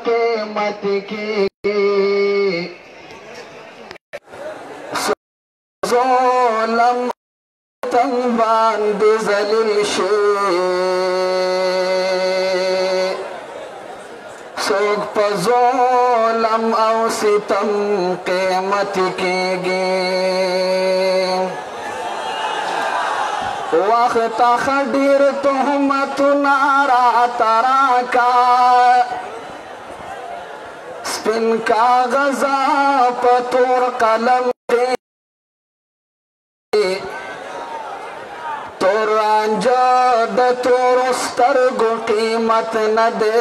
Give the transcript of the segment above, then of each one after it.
क़यामत की ज़ोलम तम बांध ज़लील शे सोग पज़ोलम औ सितम क़यामत की वक्त खडीर तुहमत नारा तरा का स्पिन कागज़ा पतूर कलम तोर अंजद तोर स्तरगु कीमत न दे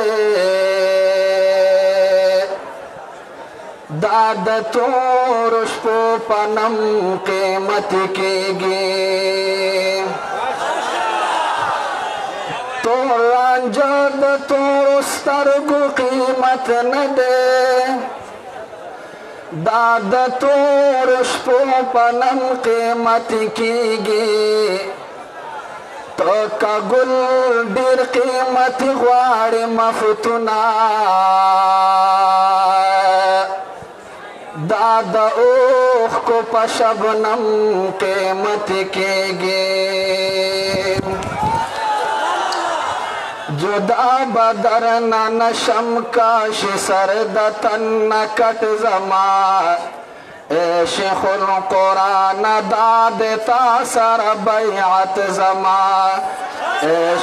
दाद तोर पुष्पो पनम कीमत कीगी तोर अंजद तोर स्तरगु कीमत न दे दाद तोर पुष्पो पनम कीमत कीगी तो कगुल डीर कीमत ग्वाड़ मफतुना दादा ओख को पशबनम कीमत कीगी जुदा बदर न शम काश सरद तन कट जमा शेखुल कुरान दादता सर बैअत जमा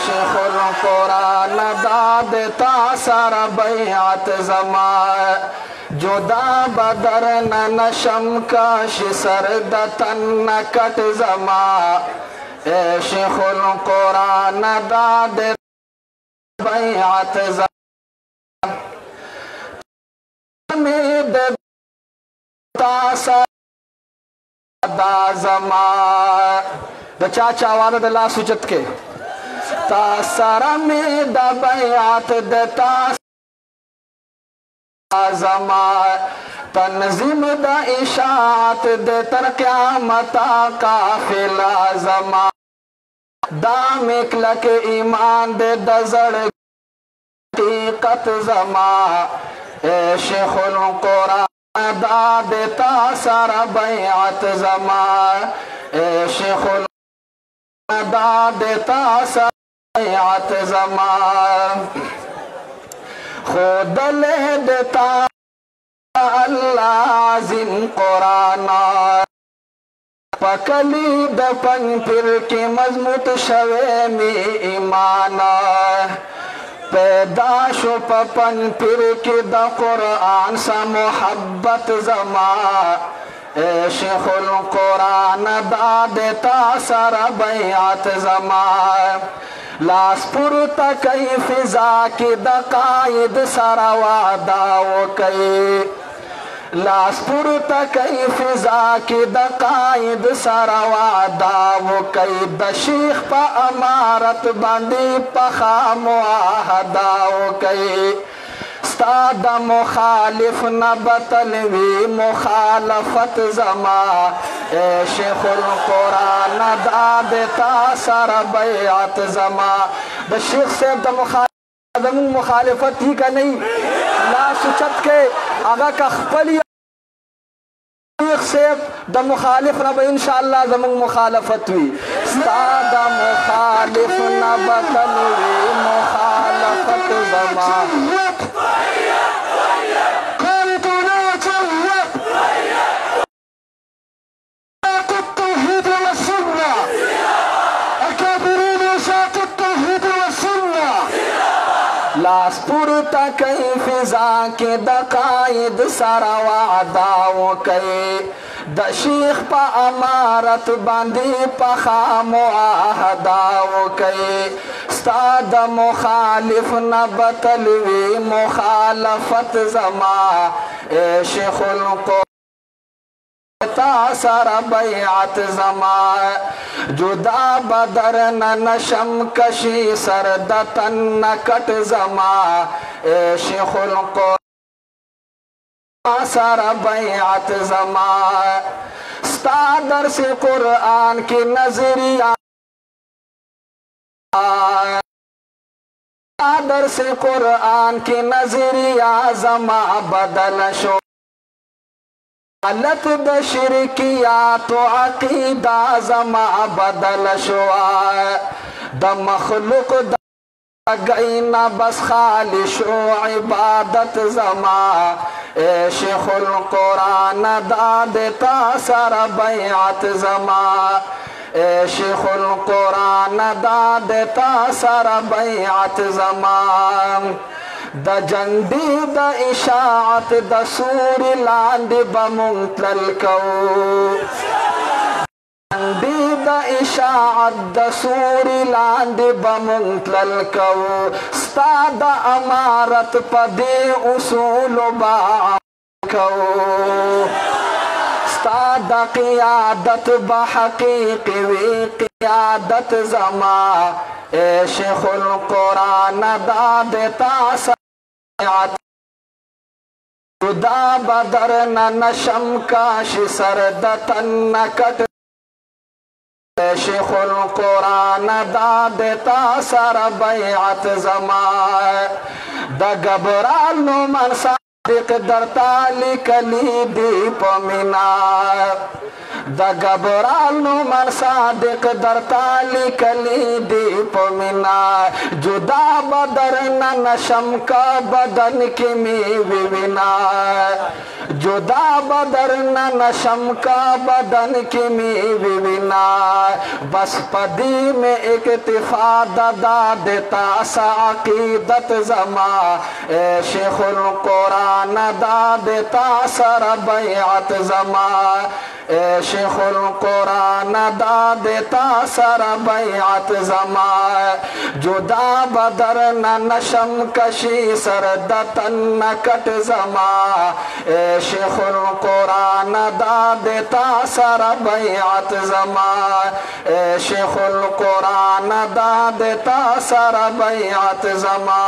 शेखुल कुरान दादता सर बैअत जमा जुदा बदर न शम काश सरद तन कट जमा शेखुल कुरान दादता बैअत जमा द चाचा वाला दला सुजत के तासरा में दबयात दता जमा तंजीम द इशात दे तर क़यामता काफिला जमा दामिक लके ईमान दे दजड़ हकीकत जमा शेखुल कुरान दादता सारा बैअत जमा शेखुल दादता सारा बैअत जमा खुद ले देता अल्लाह जिन कुरान पकली दफन फिर के मजमूत शवे में ईमान पैदाशो पपन फिर के द कुरान सा मोहब्बत जमा शेखुल कुरान दादता सारा बैअत जमा लासपुर तक फिजा की दकायद सारा वादा कई लासपुर तक फिजा की दकायद सारा वादा कई दशीख पा अमारत बंदी पखा मुआहदा कई स्ताद मुखालिफ न बतलवी मुखालफत जमा शेखुल कुरान दादता सारा बैअत जमा द शेख से द मुखालिफत ही का नहीं ला सुचत के आगा का खपली से द मुखालिफ न इंशाअल्लाह जमंग मुखालफत हुई स्ताद मुखालिफ न बतलवी मुखालफत जमा लासपुर तक फिजा के दकायद सारा वादा कई दशीख पा अमारत बंदी पखा मुआहदा कई स्ताद मुखालिफ न बतलवी मुखालफत जमा शेखुल सारा बैअत जमा जुदा बदर न शम कशी सरद तन कट जमा शेखुल सारा बैअत जमा स्तादर से कुरान की नजरिया आदर से कुरान की नजरिया जमा बदल शो हालत द शिरकिया तो अकीदा जमा बदल शो द मखलूक गई न बस खालिशो इबादत जमा ए शेखुल कुरान दादेता सर बैअत जमा ए शेखुल कुरान दादेता सर बैअत जमा द जंदी द इशाअत द सूर लांद बमुंतल कौ द इशाअत द सूरी लांद बमुंतल कौ स्ताद अमारत पदे उसूल बाकौ स्ताद क़ियादत बहक़ीक़ वे क़ियादत ज़मा ए शेखुल कुरान दादेता सयात खुदा बदर नशम काश सरदतन नकट शेखुल कुरान दादेता सर बैअत जमा द गबरालो मन सादिक दरताली कली दीप मीनार द गबरालो मन सादिक दरताली कली दीप मीनार जुदा बदर नशम का बदन की मीविना जुदा बदर नशम का बदन की मीविना बस पदी में एक इत्तिफादा देता साक़ीदत जमा ए शेखुल कुरान दादेता सर बैअत जमा ए शेखुल कुरान दादेता सर बैअत जमा जुदा बदर नशम कशी सरदतन नकट जमा ए शेखुल कुरान दादेता सर बैअत जमा ए शेखुल कुरान दादेता सर बैअत जमा